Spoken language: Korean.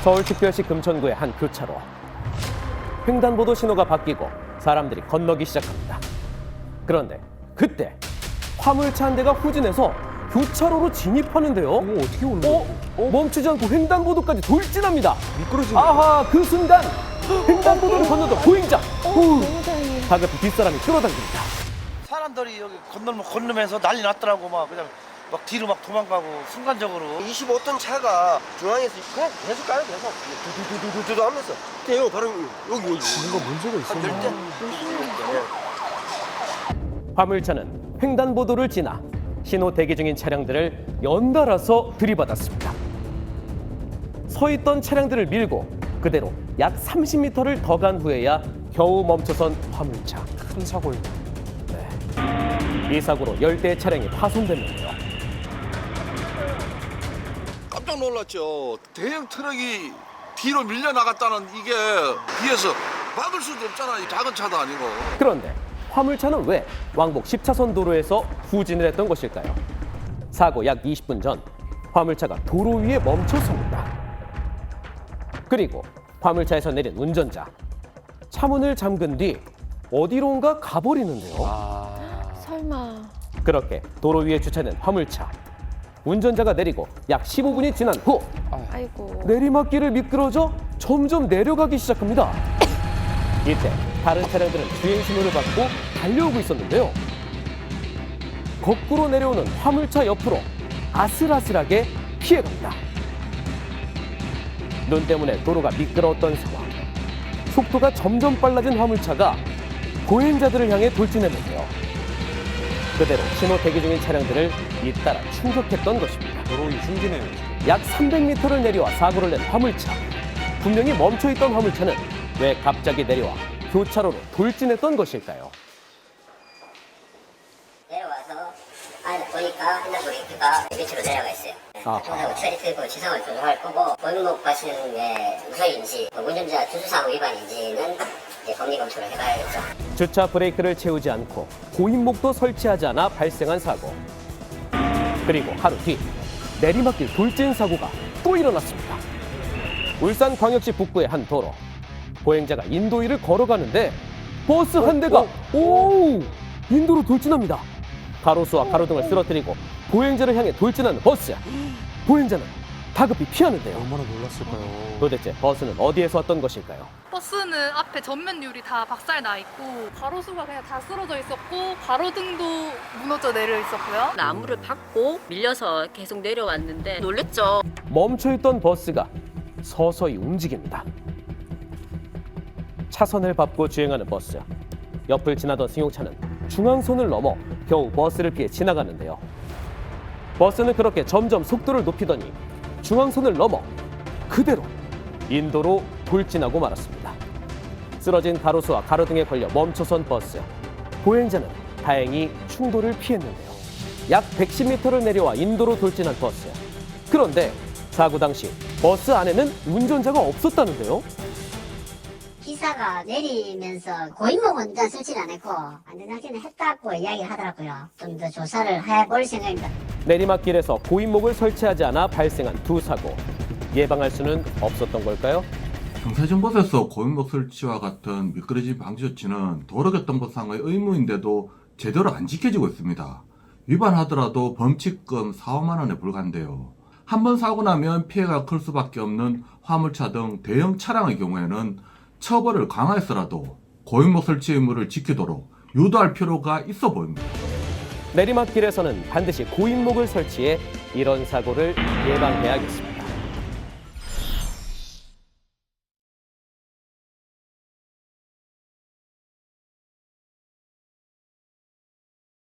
서울특별시 금천구의 한 교차로. 횡단보도 신호가 바뀌고 사람들이 건너기 시작합니다. 그런데 그때 화물차 한 대가 후진해서 교차로로 진입하는데요. 이거 어떻게 오는 거야? 멈추지 않고 횡단보도까지 돌진합니다. 미끄러지는 거야. 아하, 그 순간 횡단보도를 건너던 보행자. 너무 다행이에요. 다급히 뒷사람이 끌어당깁니다. 사람들이 여기 건너면서 난리 났더라고. 막 그냥 막 뒤로 막 도망가고 순간적으로 25톤 차가 중앙에서 그냥 계속 가요, 계속. 두두두두두 하면서. 대요, 바로 여기. 뭔가 문제가 한 있었나? 10대. 화물차는 횡단보도를 지나 신호 대기 중인 차량들을 연달아서 들이받았습니다. 서 있던 차량들을 밀고 그대로 약 30m를 더 간 후에야 겨우 멈춰선 화물차. 큰 사고예요. 이 사고로 10대의 차량이 파손됐는데요. 깜짝 놀랐죠. 대형 트럭이 뒤로 밀려나갔다는 이게 뒤에서 막을 수도 없잖아요. 작은 차도 아니고. 그런데 화물차는 왜 왕복 10차선 도로에서 후진을 했던 것일까요? 사고 약 20분 전 화물차가 도로 위에 멈춰섭니다. 그리고 화물차에서 내린 운전자. 차문을 잠근 뒤 어디론가 가버리는데요. 설마. 그렇게 도로 위에 주차된 화물차. 운전자가 내리고 약 15분이 지난 후 아이고. 내리막길을 미끄러져 점점 내려가기 시작합니다. 이때 다른 차량들은 주행 신호를 받고 달려오고 있었는데요. 거꾸로 내려오는 화물차 옆으로 아슬아슬하게 피해갑니다. 눈 때문에 도로가 미끄러웠던 상황. 속도가 점점 빨라진 화물차가 보행자들을 향해 돌진했는데요. 그대로 신호 대기 중인 차량들을 잇따라 충격했던 것입니다. 도로이 흉기네요. 약 300m를 내려와 사고를 낸 화물차. 분명히 멈춰있던 화물차는 왜 갑자기 내려와 교차로로 돌진했던 것일까요? 내려와서 안에 보니까 핸드브레이크가 밑으로 내려가 있어요. 아하. 그래서 체리 틀고 지상을 조정할 거고 골목 가시는 게 우회인지 운전자 주차사고 위반인지는 이제 법리 검토를 해봐야겠죠. 주차 브레이크를 채우지 않고 고인목도 설치하지 않아 발생한 사고. 그리고 하루 뒤 내리막길 돌진 사고가 또 일어났습니다. 울산광역시 북부의 한 도로. 보행자가 인도위를 걸어가는데 버스 한 대가 인도로 돌진합니다. 가로수와 가로등을 쓰러뜨리고 보행자를 향해 돌진하는 버스. 보행자는 다급히 피하는데요. 얼마나 놀랐을까요? 도대체 버스는 어디에서 왔던 것일까요? 버스는 앞에 전면 유리 다 박살 나 있고 가로수가 그냥 다 쓰러져 있었고 가로등도 무너져 내려 있었고요. 나무를 밟고 밀려서 계속 내려왔는데 놀랬죠. 멈춰있던 버스가 서서히 움직입니다. 차선을 밟고 주행하는 버스. 옆을 지나던 승용차는 중앙선을 넘어 겨우 버스를 피해 지나가는데요. 버스는 그렇게 점점 속도를 높이더니 중앙선을 넘어 그대로 인도로 돌진하고 말았습니다. 쓰러진 가로수와 가로등에 걸려 멈춰선 버스. 보행자는 다행히 충돌을 피했는데요. 약 110m를 내려와 인도로 돌진한 버스. 그런데 사고 당시 버스 안에는 운전자가 없었다는데요. 기사가 내리면서 고인목은 일단 설치를 안 했고 안전장치는 했다고 이야기를 하더라고요. 좀 더 조사를 해볼 생각입니다. 내리막길에서 고인목을 설치하지 않아 발생한 두 사고. 예방할 수는 없었던 걸까요? 경사정봇에서 고인목 설치와 같은 미끄러짐 방지 조치는 도로교통법상의 의무인데도 제대로 안 지켜지고 있습니다. 위반하더라도 범칙금 4, 5만 원에 불과한데요. 한 번 사고 나면 피해가 클 수밖에 없는 화물차 등 대형 차량의 경우에는 처벌을 강화해서라도 고인목 설치 의무를 지키도록 유도할 필요가 있어 보입니다. 내리막길에서는 반드시 고인목을 설치해 이런 사고를 예방해야겠습니다.